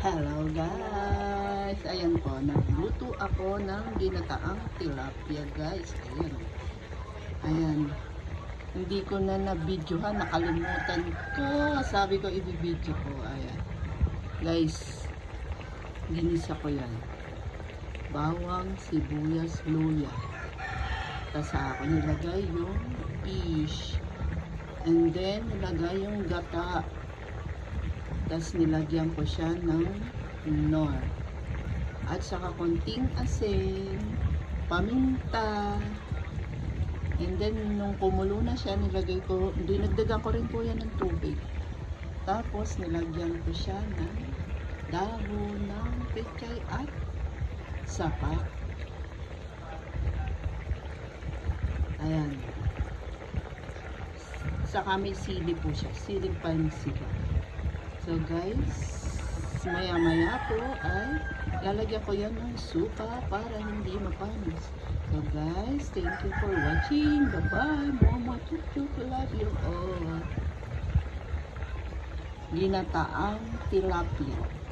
Hello guys! Ayan po, nagluto ako ng ginataang tilapia guys. Ayan. Ayan. Hindi ko na na-videohan, nakalimutan ko. Sabi ko i-video ko. Ayan. Guys, ginisa ko yan. Bawang, sibuyas, luya. Tapos ako nilagay yung fish. And then, nilagay yung gata. Tapos nilagyan ko siya ng nor. At saka konting asin, paminta. And then, nung kumulo na siya, nilagay ko, dinagdagan ko rin po yan ng tubig. Tapos, nilagyan ko siya ng dahon ng pechay at sapa. Ayan. Saka may sili po siya. Siling pansit. So guys, maya-maya po ay lalagyan ko yan ng suka para hindi mapanis. So guys, thank you for watching. Bye-bye. Mama, chup-chup. Love you all. Ginataang tilapia.